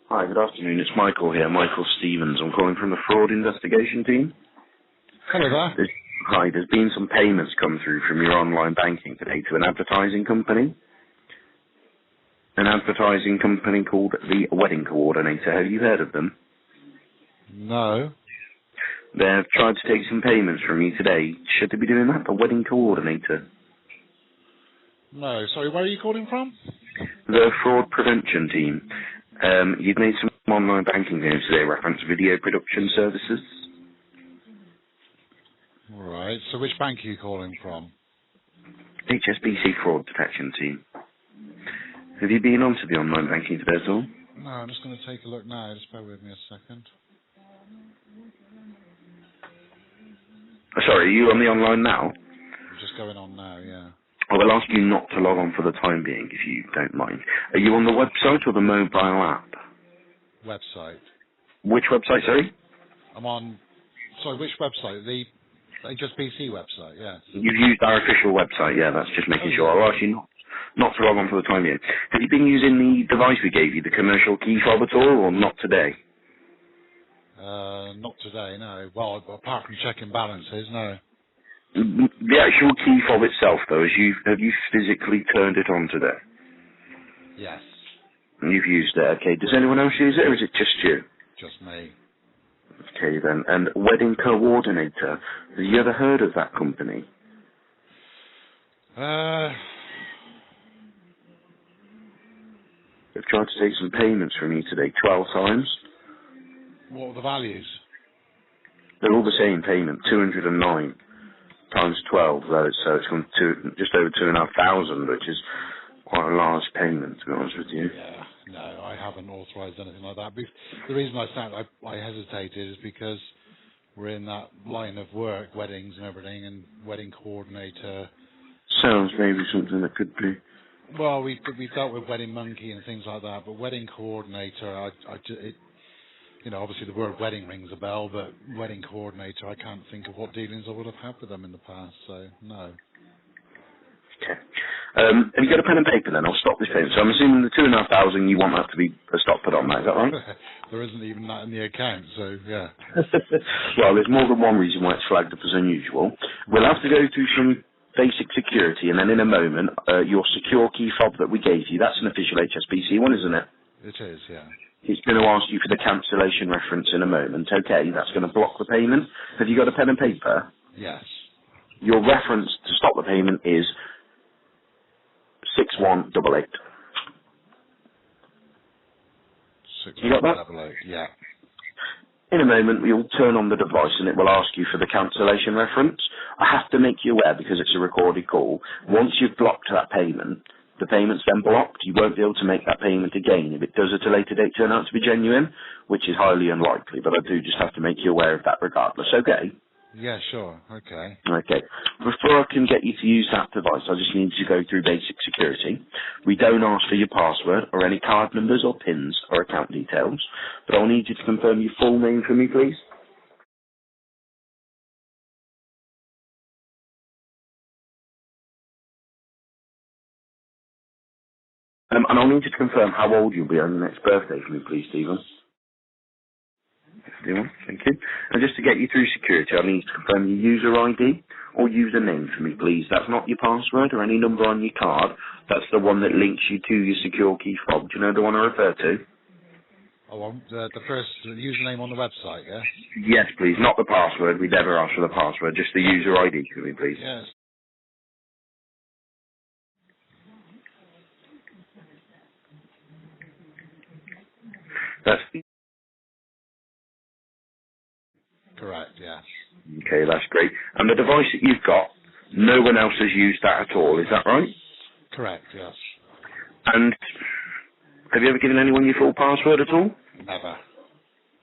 Hi, good afternoon. It's Michael here, Michael Stevens. I'm calling from the fraud investigation team. Hello there. There's been some payments come through from your online banking today to an advertising company. An advertising company called the Wedding Coordinator. Have you heard of them? No. They've tried to take some payments from you today. Should they be doing that? The Wedding Coordinator. No. Sorry, where are you calling from? The fraud prevention team. You've made some online banking payments today, reference video production services. Right. So which bank are you calling from? HSBC Fraud Detection Team. Have you been onto the online banking today at all? No, I'm just going to take a look now. Just bear with me a second. Sorry, are you on the online now? I'm just going on now, yeah. I will ask you not to log on for the time being, if you don't mind. Are you on the website or the mobile app? Website. Which website, sorry? I'm on... Sorry, which website? The HSBC website, yes. You've used our official website, yeah, that's just making sure. I'll ask you not to log on for the time being. Have you been using the device we gave you, the commercial key fob at all, or not today? Not today, no. Well, apart from checking balances, no. The actual key fob itself, though, have you physically turned it on today? Yes. You've used it, okay. Does anyone else use it, or is it just you? Just me. Okay, then. And Wedding Coordinator, have you ever heard of that company? They've tried to take some payments from you today, 12 times. What were the values? They're all the same payment, 209 times 12, though, so it's gone to just over 2,500, which is quite a large payment, to be honest with you. Yeah, no, I haven't authorised anything like that. The reason I hesitated is because we're in that line of work, weddings and everything, and wedding coordinator. Sounds maybe something that could be. Well, we dealt with Wedding Monkey and things like that, but wedding coordinator, obviously the word wedding rings a bell, but wedding coordinator, I can't think of what dealings I would have had with them in the past, so no. Okay. Have you got a pen and paper then? I'll stop this payment. So I'm assuming the 2,500, you want that to be a stop put on that, is that right? There isn't even that in the account, so yeah. Well, there's more than one reason why it's flagged up as unusual. We'll have to go through some basic security, and then in a moment, your secure key fob that we gave you, that's an official HSBC one, isn't it? It is, yeah. It's going to ask you for the cancellation reference in a moment. Okay, that's going to block the payment. Have you got a pen and paper? Yes. Your reference to stop the payment is 6188. You got that? 6188, yeah. In a moment, we'll turn on the device and it will ask you for the cancellation reference. I have to make you aware, because it's a recorded call, once you've blocked that payment, the payment's then blocked. You won't be able to make that payment again if it does at a later date turn out to be genuine, which is highly unlikely, but I do just have to make you aware of that regardless, okay? Yeah, sure, okay. Okay. Before I can get you to use that device, I just need to go through basic security. We don't ask for your password or any card numbers or PINs or account details, but I'll need you to confirm your full name for me, please. And I'll need you to confirm how old you'll be on your next birthday for me, please, Stephen. 51, thank you. And just to get you through security, I'll need you to confirm your user ID or username for me, please. That's not your password or any number on your card. That's the one that links you to your secure key fob. Do you know the one I refer to? Oh, the first username on the website, yeah? Yes, please. Not the password. We never ask for the password. Just the user ID for me, please. Yes. That's Correct, yes. okay, that's great. And the device that you've got, no one else has used that at all, is that right? Correct, yes. And have you ever given anyone your full password at all? Never.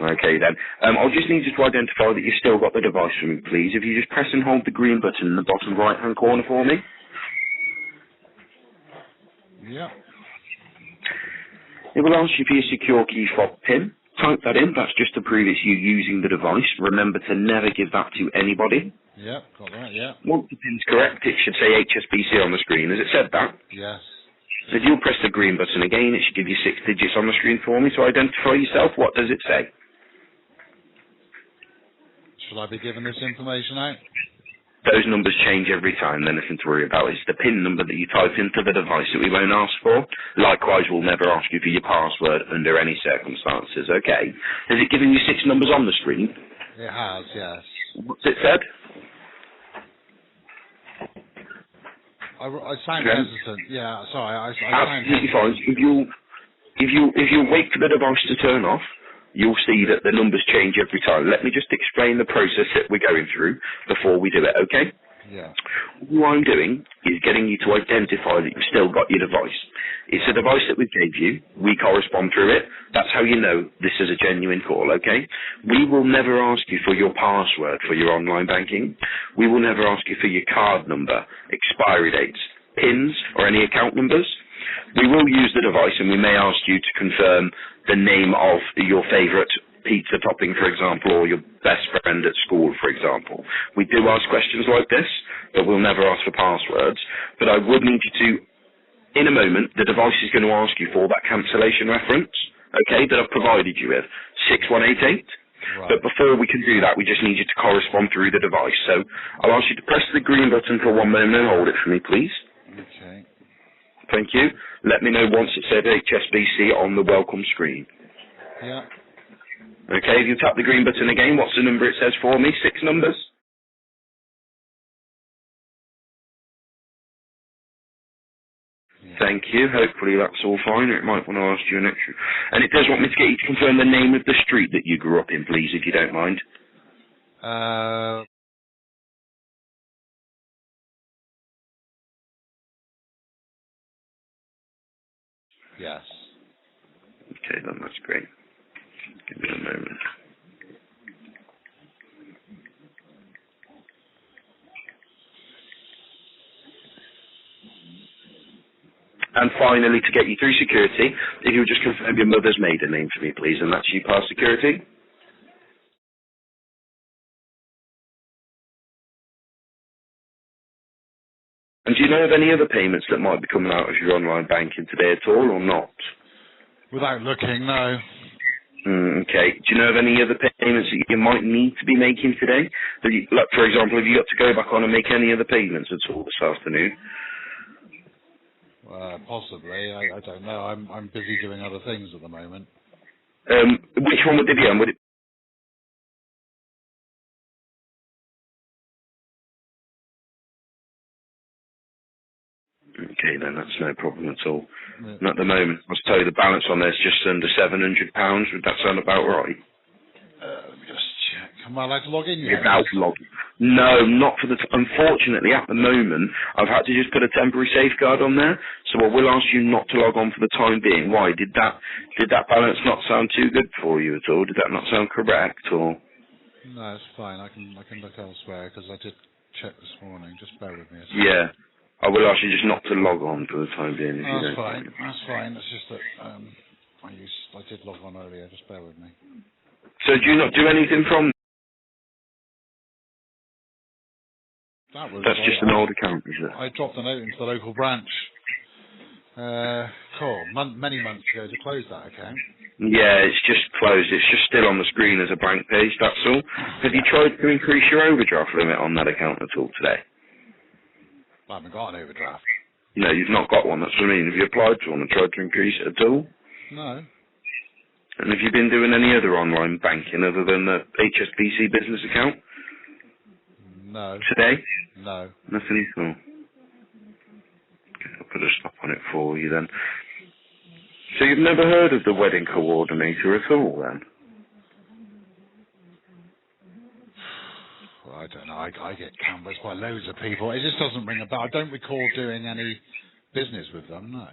Okay then. I'll just need you to identify that you've still got the device for me, please. If you just press and hold the green button in the bottom right-hand corner for me. Yeah. It will ask you for your secure key fob PIN. Type that in. That's just to prove it's you using the device. Remember to never give that to anybody. Yeah, got that, yeah. Once the PIN's correct, it should say HSBC on the screen. Has it said that? Yes. If you'll press the green button again, it should give you 6 digits on the screen for me to identify yourself. What does it say? Should I be giving this information out? Those numbers change every time, they're nothing to worry about. It's the PIN number that you type into the device that we won't ask for. Likewise, we'll never ask you for your password under any circumstances, okay? Has it given you 6 numbers on the screen? It has, yes. What's it said? I sound hesitant. Yeah, sorry. I sound Absolutely hesitant. fine. If you wait for the device to turn off, you'll see that the numbers change every time. Let me just explain the process that we're going through before we do it, okay? Yeah. What I'm doing is getting you to identify that you've still got your device. It's a device that we gave you. We correspond through it. That's how you know this is a genuine call, okay? We will never ask you for your password for your online banking. We will never ask you for your card number, expiry dates, PINs, or any account numbers. We will use the device and we may ask you to confirm the name of your favourite pizza topping, for example, or your best friend at school, for example. We do ask questions like this, but we'll never ask for passwords. But I would need you to, in a moment, the device is going to ask you for that cancellation reference, okay, that I've provided you with, 6188. Right. But before we can do that, we just need you to correspond through the device. So I'll ask you to press the green button for 1 moment and hold it for me, please. Okay. Thank you. Let me know once it said HSBC on the welcome screen. Yeah. Okay, if you tap the green button again, what's the number it says for me? 6 numbers? Yeah. Thank you. Hopefully that's all fine. It might want to ask you an extra. And it does want me to get you to confirm the name of the street that you grew up in, please, if you don't mind. Yes. Okay, then that's great. Give me a moment. And finally, to get you through security, if you'll just confirm your mother's maiden name for me, please, and that's you past security. And do you know of any other payments that might be coming out of your online banking today at all, or not? Without looking, no. Okay. Do you know of any other payments that you might need to be making today? Like, for example, have you got to go back on and make any other payments at all this afternoon? Possibly. I don't know. I'm busy doing other things at the moment. Which one would it be on? Would it? Okay, then that's no problem at all. Yeah. And at the moment, I was told the balance on there is just under £700. Would that sound about right? Let me just check. Am I allowed to log in yet? Without logging. No, not for the... Unfortunately, at the moment, I've had to just put a temporary safeguard on there, so I will ask you not to log on for the time being. Why? Did that balance not sound too good for you at all? Did that not sound correct, or...? No, it's fine. I can look elsewhere because I did check this morning. Just bear with me a second. Yeah. I will ask you just not to log on for the time being. If you That's don't fine. mind. That's fine. It's just that I did log on earlier. Just bear with me. So do you not do anything from... That's just an old account, is it? I dropped a note into the local branch many months ago to close that account. Yeah, it's just closed. It's just still on the screen as a blank page, that's all. Have you tried to increase your overdraft limit on that account at all today? I haven't got an overdraft. No, you've not got one, that's what I mean. Have you applied for one and tried to increase it at all? No. And have you been doing any other online banking other than the HSBC business account? No. Today? No. Nothing at all. Okay, I'll put a stop on it for you then. So you've never heard of the wedding coordinator at all then? Well, I don't know. I get canvassed by loads of people. It just doesn't ring a bell. I don't recall doing any business with them, no.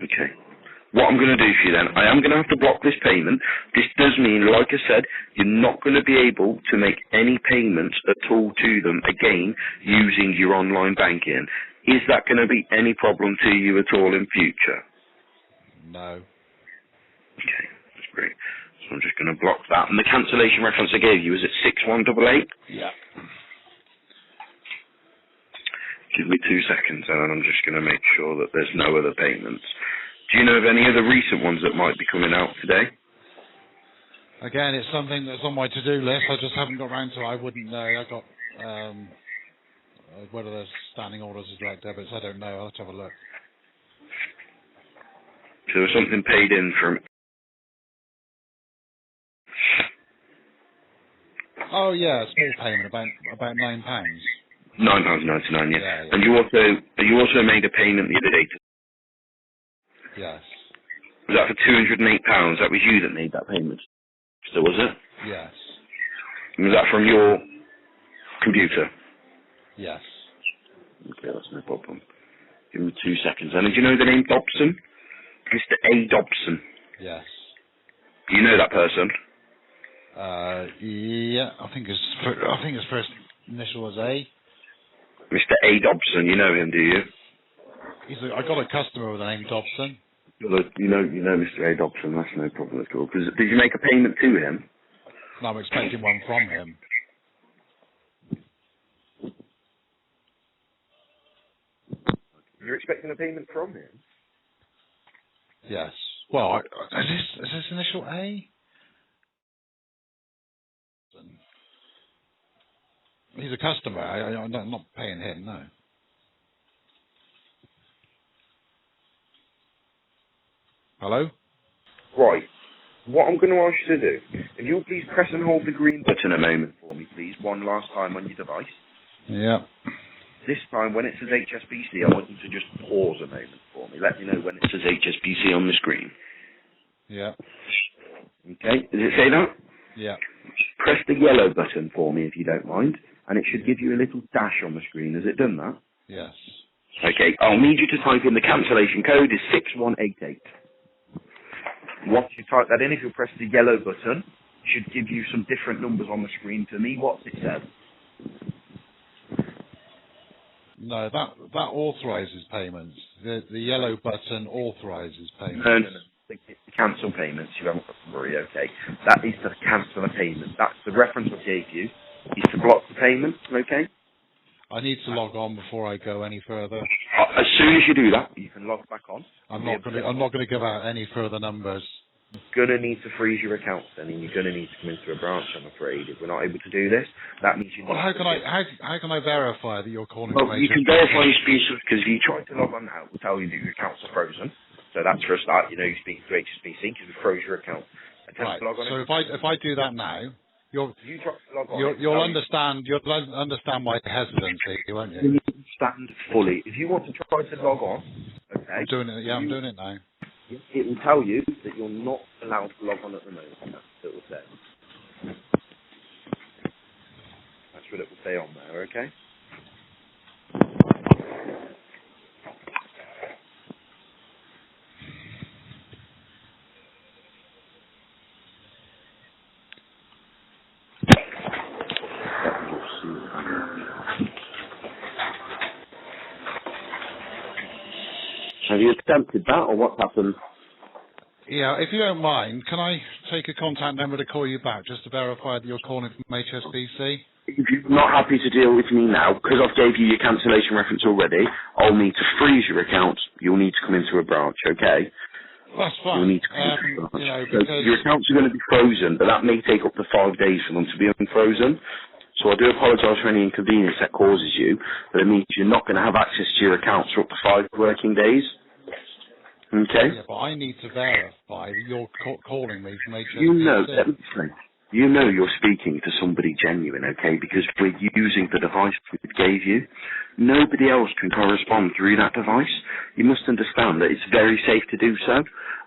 Okay. What I'm going to do for you then, I am going to have to block this payment. This does mean, like I said, you're not going to be able to make any payments at all to them again using your online banking. Is that going to be any problem to you at all in future? No. Okay, that's great. So I'm just going to block that. And the cancellation reference I gave you, is it 6188? Yeah. Give me 2 seconds, and I'm just going to make sure that there's no other payments. Do you know of any other recent ones that might be coming out today? Again, it's something that's on my to-do list. I just haven't got round to it. I wouldn't know. I got whether there's standing orders as direct debits. I don't know. I'll have to have a look. So there was something paid in from... Oh yeah, a small payment, about £9. £9.99, yeah. Yeah. And you also made a payment the other day. Yes. Was that for £208? That was you that made that payment. So was it? Yes. Was that from your computer? Yes. Okay, that's no problem. Give me 2 seconds. And do you know the name Dobson? Mr. A. Dobson. Yes. Do you know that person? Yeah. I think his first initial was A. Mr. A. Dobson, you know him, do you? I got a customer with the name Dobson. You know Mr. A. Dobson, that's no problem at all. Did you make a payment to him? No, I'm expecting one from him. You're expecting a payment from him? Yes. Well, is this initial A? He's a customer. I'm not paying him, no. Hello? Right. What I'm going to ask you to do, if you'll please press and hold the green button a moment for me, please, one last time on your device. Yeah. This time, when it says HSBC, I want you to just pause a moment for me. Let me know when it says HSBC on the screen. Yeah. Okay? Does it say that? Yeah. Press the yellow button for me, if you don't mind, and it should give you a little dash on the screen. Has it done that? Yes. Okay, I'll need you to type in the cancellation code is 6188. Once you type that in, if you press the yellow button, it should give you some different numbers on the screen. To me, what's it said? No, that authorises payments. The yellow button authorises payments. No. The cancel payments, you haven't got to worry, okay? That is to cancel a payment. That's the reference I gave you, is to block the payment, okay? I need to log on before I go any further. As soon as you do that, you can log back on. I'm not going to give out any further numbers. You're going to need to freeze your accounts then, and you're going to need to come into a branch, I'm afraid. If we're not able to do this, that means you... Well, how can I verify that you're calling? Well, you can verify your speech, because if you try to log on now, it will tell you that your accounts are frozen. So that's for a start, you speak to HSBC because we froze your account. Right. So if I do that now, you'll understand my hesitancy, won't you? You understand fully. If you want to try to log on, okay. I'm doing it. Yeah, I'm doing it now. It will tell you that you're not allowed to log on at the moment. That's what it will say. That's what it will say on there. Okay. Have you attempted that, or what's happened? Yeah, if you don't mind, can I take a contact number to call you back just to verify that you're calling from HSBC? If you're not happy to deal with me now, because I've gave you your cancellation reference already, I'll need to freeze your account. You'll need to come into a branch, okay? That's fine. You'll need to come into a branch. Because so your accounts are going to be frozen, but that may take up to 5 days for them to be unfrozen. So I do apologise for any inconvenience that causes you, but it means you're not going to have access to your accounts for up to 5 working days. Okay? Yeah, but I need to verify that you're calling me from HSBC. Let me explain. You know you're speaking to somebody genuine, okay, because we're using the device we gave you. Nobody else can correspond through that device. You must understand that it's very safe to do so.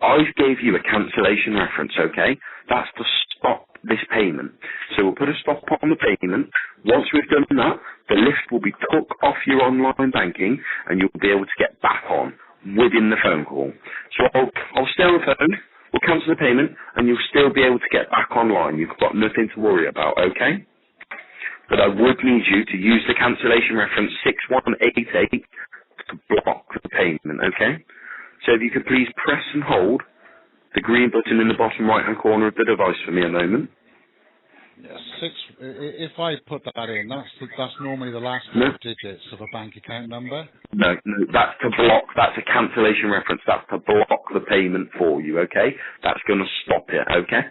I gave you a cancellation reference, okay? That's to stop this payment. So we'll put a stop on the payment. Once we've done that, the lift will be took off your online banking and you'll be able to get back on within the phone call. So I'll stay on the phone. We'll cancel the payment, and you'll still be able to get back online. You've got nothing to worry about, okay? But I would need you to use the cancellation reference 6188 to block the payment, okay? So if you could please press and hold the green button in the bottom right-hand corner of the device for me a moment. Yes. If I put that in, that's normally the last No? 4 digits of a bank account number. No, that's to block, that's a cancellation reference, that's to block the payment for you, okay? That's going to stop it, okay?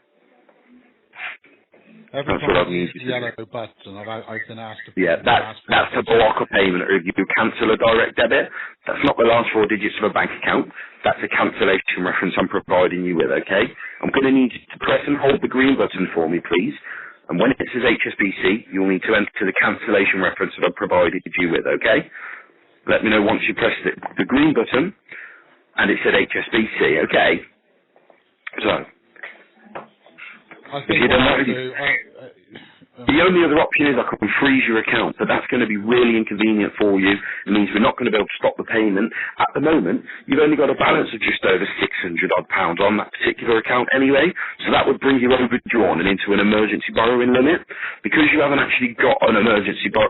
Every That's time what I I've use needed the to do. yellow button, I've been asked to put Yeah, in the last 4 that's to digits. block a payment, or if you cancel a direct debit, that's not the last 4 digits of a bank account, that's a cancellation reference I'm providing you with, okay? I'm going to need you to press and hold the green button for me, please. And when it says HSBC, you'll need to enter the cancellation reference that I've provided you with, okay? Let me know once you press the green button, and it said HSBC, okay? So, I if think you what don't I'll know, do, the only other option is I can freeze your account, but that's going to be really inconvenient for you. It means we're not going to be able to stop the payment. At the moment, you've only got a balance of just over £600 on that particular account anyway, so that would bring you overdrawn and into an emergency borrowing limit. Because you haven't actually got an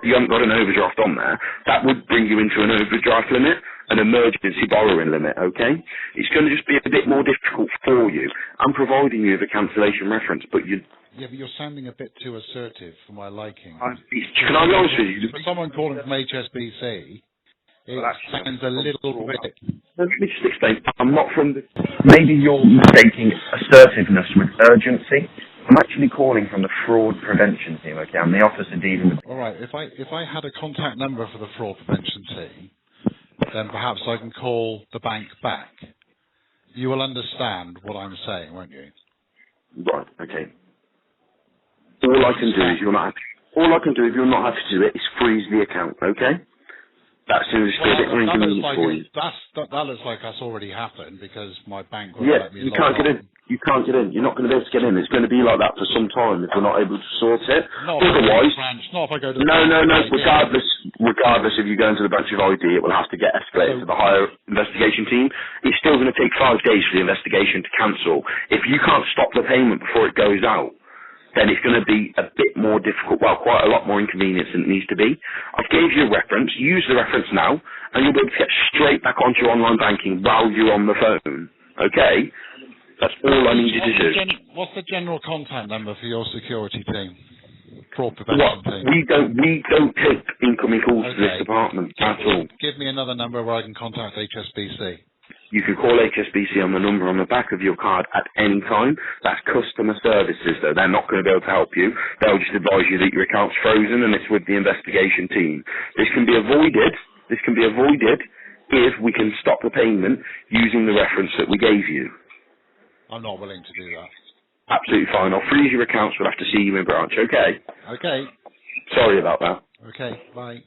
you haven't got an overdraft on there, that would bring you into an overdraft limit, an emergency borrowing limit, okay? It's going to just be a bit more difficult for you. I'm providing you with a cancellation reference, but yeah, but you're sounding a bit too assertive for my liking. can I be honest with you? For someone calling from HSBC, it sounds a little bit... Let me just explain. I'm not from the... Maybe you're mistaking assertiveness with urgency. I'm actually calling from the fraud prevention team, okay? I'm the officer dealing with... All right, if I had a contact number for the fraud prevention team, then perhaps I can call the bank back. You will understand what I'm saying, won't you? Right, okay. All I can do if you're not happy to do it is freeze the account, okay? That's going to just be a bit more inconvenient for you. That looks like that's already happened because my bank won't Yeah, let me you log can't get on. in. You can't get in. You're not going to be able to get in. It's going to be like that for some time if we're not able to sort it. Not if I go to Otherwise, the branch. Not if I go to the no. branch. Regardless if you go into the branch of ID, it will have to get escalated to the higher investigation team. It's still going to take 5 days for the investigation to cancel. If you can't stop the payment before it goes out, then it's going to be a bit more difficult, well, quite a lot more inconvenience than it needs to be. I've gave you a reference. Use the reference now, and you'll be able to get straight back onto your online banking while you're on the phone. Okay? That's all I need you to do. What's the general contact number for your security team? Fraud prevention team? We don't take incoming calls to this department at all. Give me another number where I can contact HSBC. You can call HSBC on the number on the back of your card at any time. That's customer services, though. They're not going to be able to help you. They'll just advise you that your account's frozen and it's with the investigation team. This can be avoided if we can stop the payment using the reference that we gave you. I'm not willing to do that. Absolutely fine. I'll freeze your accounts. We'll have to see you in branch, okay? Okay. Sorry about that. Okay, bye.